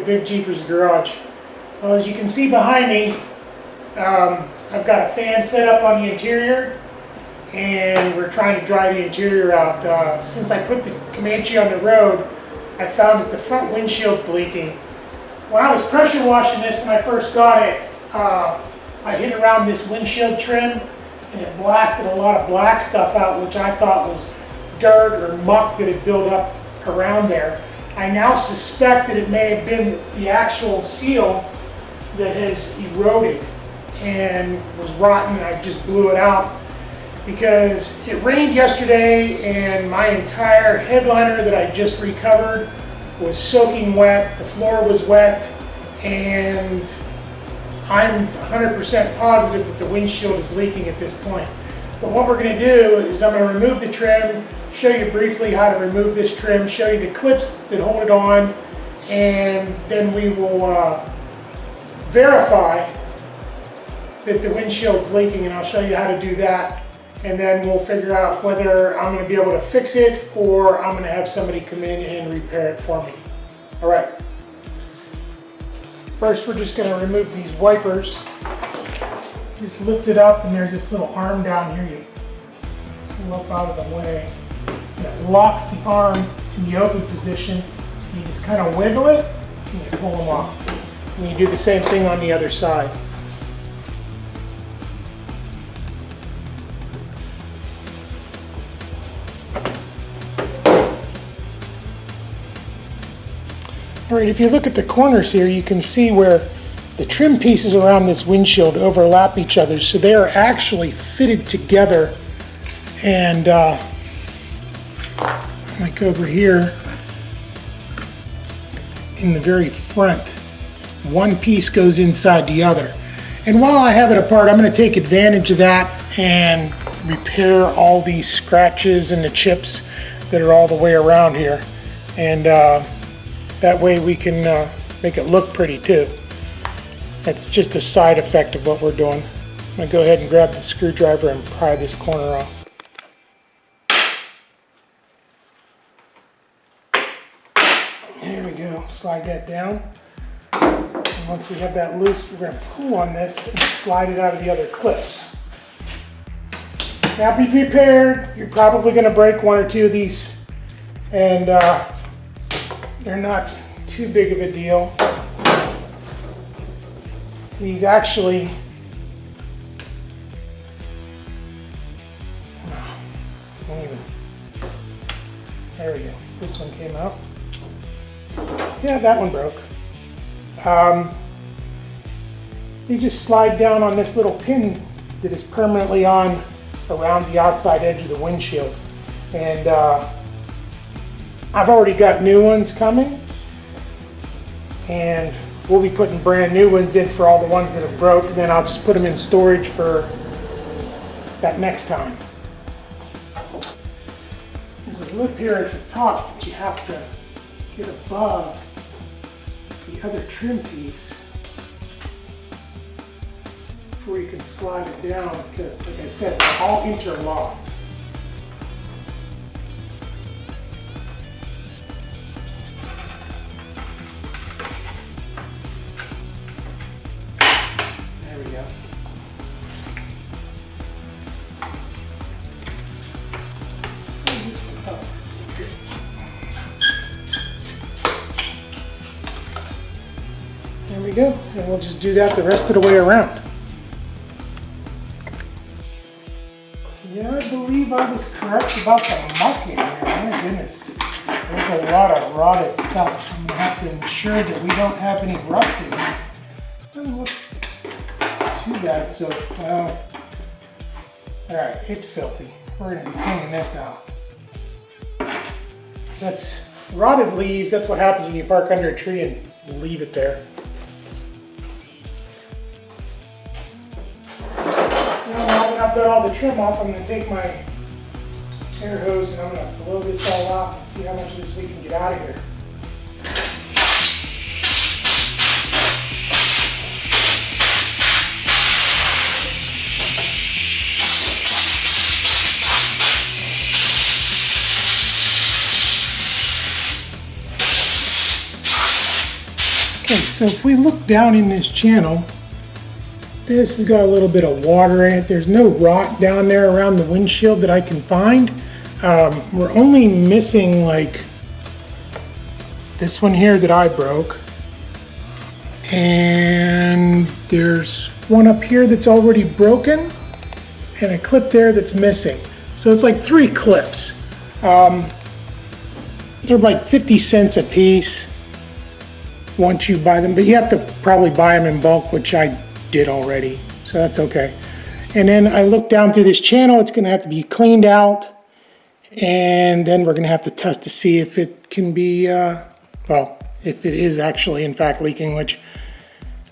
Big Jeepers garage. Well, as you can see behind me, I've got a fan set up on the interior, and we're trying to dry the interior out. Since I put the Comanche on the road, I found that the front windshield's leaking. When I was pressure washing this when I first got it, I hit around this windshield trim and it blasted a lot of black stuff out, which I thought was dirt or muck that had built up around there. I now suspect that it may have been the actual seal that has eroded and was rotten. I just blew it out because it rained yesterday and my entire headliner that I just recovered was soaking wet, the floor was wet, and I'm 100% positive that the windshield is leaking at this point. But what we're going to do is I'm going to remove the trim, show you briefly how to remove this trim, show you the clips that hold it on, and then we will verify that the windshield's leaking, and I'll show you how to do that. And then we'll figure out whether I'm going to be able to fix it or I'm going to have somebody come in and repair it for me. All right. First, we're just going to remove these wipers. Just lift it up, and there's this little arm down here. You pull up out of the way. And it locks the arm in the open position. You just kind of wiggle it, and you pull them off. And you do the same thing on the other side. All right, if you look at the corners here, you can see where the trim pieces around this windshield overlap each other, so they are actually fitted together. And like over here in the very front, one piece goes inside the other. And while I have it apart, I'm going to take advantage of that and repair all these scratches and the chips that are all the way around here. And that way we can make it look pretty too. That's just a side effect of what we're doing. I'm going to go ahead and grab the screwdriver and pry this corner off. There we go. Slide that down. And once we have that loose, we're going to pull on this and slide it out of the other clips. Now be prepared. You're probably going to break one or two of these, and they're not too big of a deal. These actually, there we go. This one came out. Yeah, that one broke. You just slide down on this little pin that is permanently on around the outside edge of the windshield. And I've already got new ones coming, and we'll be putting brand new ones in for all the ones that have broke, and then I'll just put them in storage for that next time. There's a lip here at the top that you have to get above the other trim piece before you can slide it down, because like I said, they're all interlocked. There we go. Slide this one up. There we go, and we'll just do that the rest of the way around. Yeah, I believe I was correct about the muck in here. My goodness, there's a lot of rotted stuff. I'm gonna have to ensure that we don't have any rust in here. Doesn't look too bad, so well. All right, it's filthy. We're gonna be cleaning this out. That's rotted leaves. That's what happens when you park under a tree and leave it there. I've got all the trim off. I'm going to take my air hose and I'm going to blow this all out and see how much of this we can get out of here. Okay, so if we look down in this channel, this has got a little bit of water in it. There's no rot down there around the windshield that I can find. We're only missing like this one here that I broke. And there's one up here that's already broken and a clip there that's missing. So it's like 3 clips. They're like 50 cents a piece once you buy them, but you have to probably buy them in bulk, which I did already, so that's okay. And then I look down through this channel, it's gonna have to be cleaned out, and then we're gonna have to test to see if it can be, well, if it is actually in fact leaking, which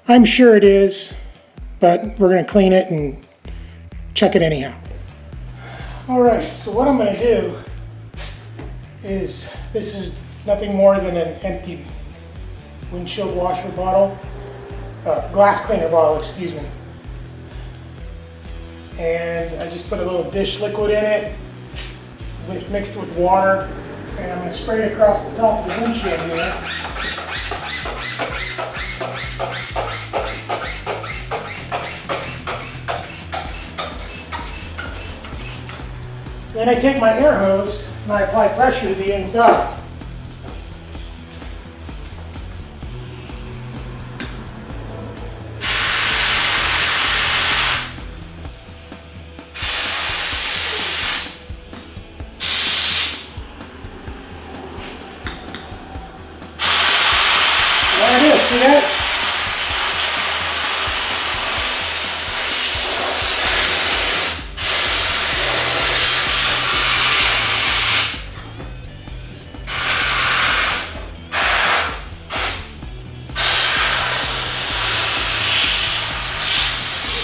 I'm sure it is, but we're gonna clean it and check it anyhow. All right, so what I'm gonna do is, this is nothing more than an empty windshield washer bottle, glass cleaner bottle, excuse me. And I just put a little dish liquid in it, mixed with water, and I'm gonna spray it across the top of the windshield here. Then I take my air hose and I apply pressure to the inside. There it is, see that?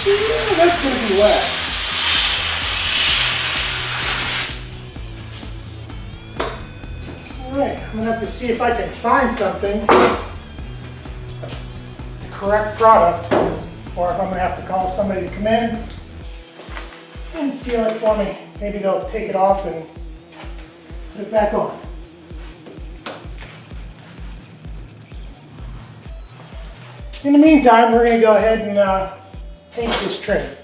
Yeah, that's going to be wet. Alright, I'm going to have to see if I can find something, the correct product, or if I'm going to have to call somebody to come in and seal it for me. Maybe they'll take it off and put it back on. In the meantime, we're going to go ahead and paint this trim.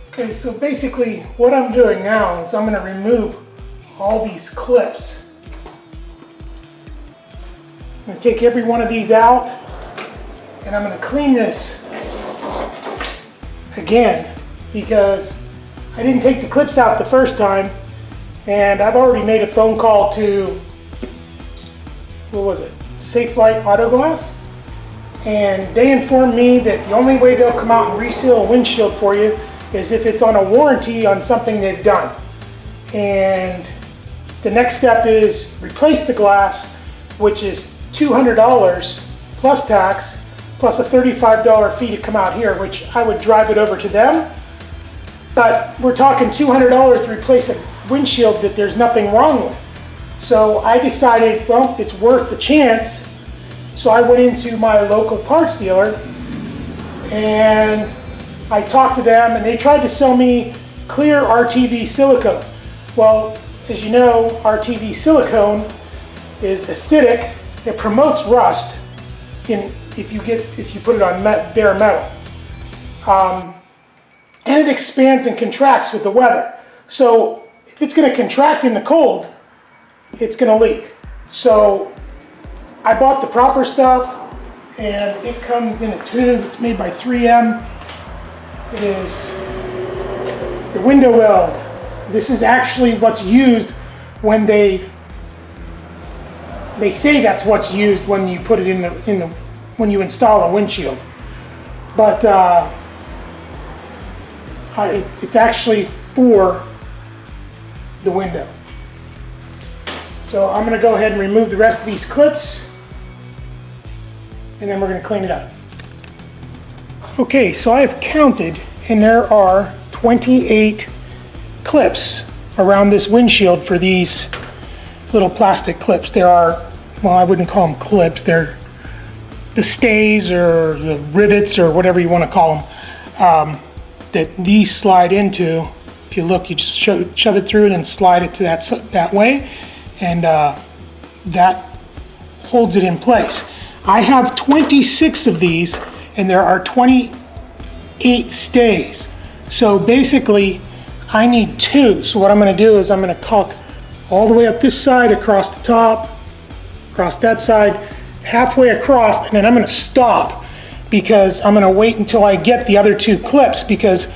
Okay, so basically what I'm doing now is I'm going to remove all these clips. I'm going to take every one of these out and I'm going to clean this again because I didn't take the clips out the first time, and I've already made a phone call to, what was it, Safe Light Auto Glass, and they informed me that the only way they'll come out and reseal a windshield for you is if it's on a warranty on something they've done. And the next step is replace the glass, which is $200 plus tax, plus a $35 fee to come out here, which I would drive it over to them. But we're talking $200 to replace a windshield that there's nothing wrong with. So I decided, well, it's worth the chance. So I went into my local parts dealer and I talked to them, and they tried to sell me clear RTV silicone. Well, as you know, RTV silicone is acidic. It promotes rust if you put it on bare metal. And it expands and contracts with the weather. So if it's going to contract in the cold, it's going to leak. So I bought the proper stuff, and it comes in a tube. It's made by 3M. It is the Window Weld. This is actually what's used when they say that's what's used when you put it when you install a windshield. But it's actually for the window. So I'm going to go ahead and remove the rest of these clips, and then we're going to clean it up. Okay, so I have counted, and there are 28 clips around this windshield for these little plastic clips. There are, well, I wouldn't call them clips, they're the stays or the rivets or whatever you want to call them, that these slide into. If you look, you just shove it through it and slide it to that way, and that holds it in place. I have 26 of these, and there are 28 stays. So basically, I need 2. So what I'm going to do is I'm going to caulk all the way up this side, across the top, across that side, halfway across, and then I'm going to stop because I'm going to wait until I get the other 2 clips, because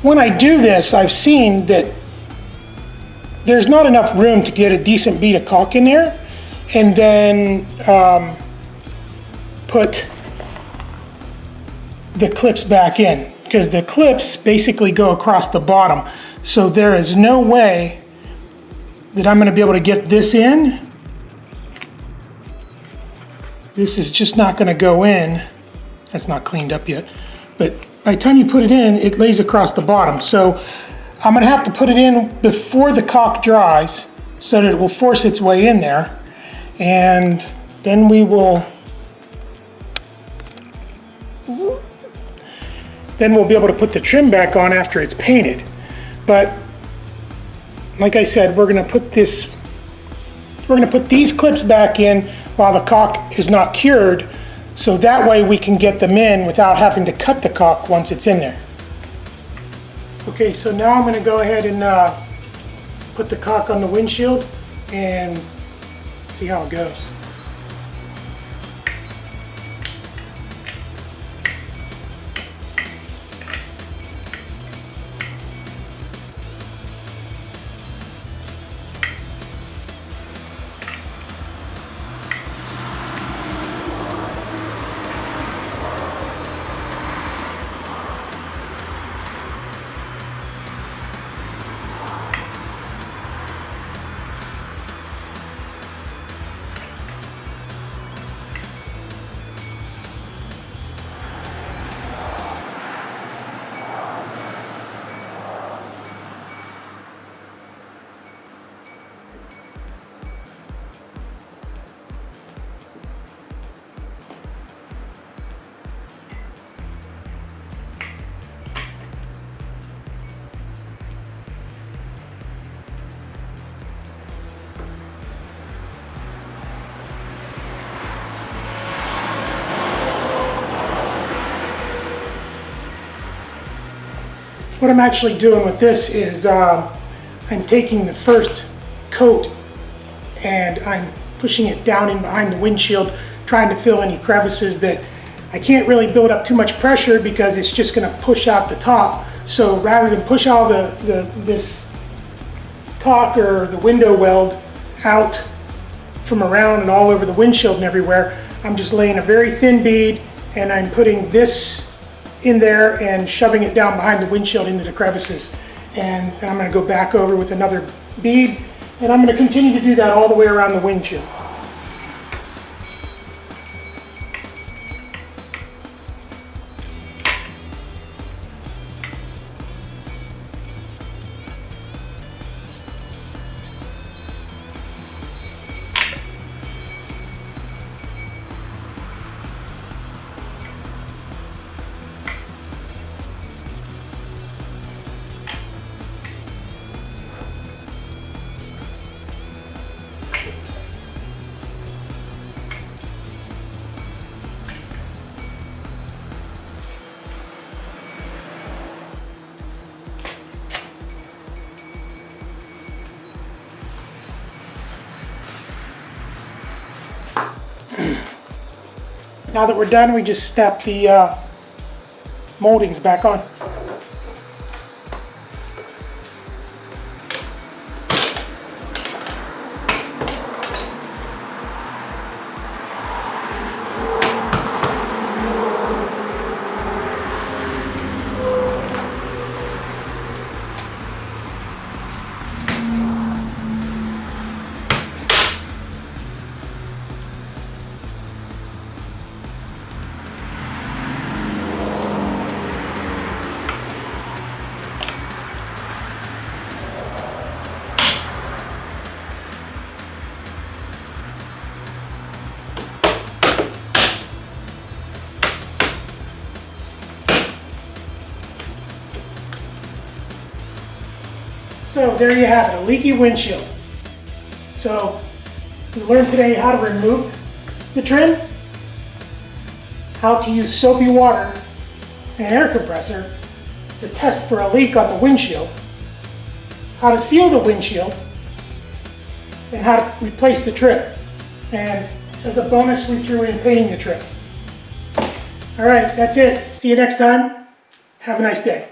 when I do this, I've seen that there's not enough room to get a decent bead of caulk in there, and then put the clips back in, because the clips basically go across the bottom. So there is no way that I'm going to be able to get this in. This is just not going to go in. That's not cleaned up yet. But by the time you put it in, it lays across the bottom. So I'm going to have to put it in before the caulk dries so that it will force its way in there. And then we will be able to put the trim back on after it's painted. But like I said, we're going to put these clips back in while the caulk is not cured, so that way we can get them in without having to cut the caulk once it's in there. Okay, so now I'm going to go ahead and put the caulk on the windshield and see how it goes. What I'm actually doing with this is I'm taking the first coat and I'm pushing it down in behind the windshield, trying to fill any crevices that I can't really build up too much pressure because it's just going to push out the top. So rather than push all this caulk or the window weld out from around and all over the windshield and everywhere, I'm just laying a very thin bead and I'm putting this in there and shoving it down behind the windshield into the crevices. And then I'm going to go back over with another bead, and I'm going to continue to do that all the way around the windshield. Now that we're done, we just snap the moldings back on. So there you have it, a leaky windshield. So we learned today how to remove the trim, how to use soapy water and an air compressor to test for a leak on the windshield, how to seal the windshield, and how to replace the trim. And as a bonus, we threw in painting the trim. All right, that's it. See you next time. Have a nice day.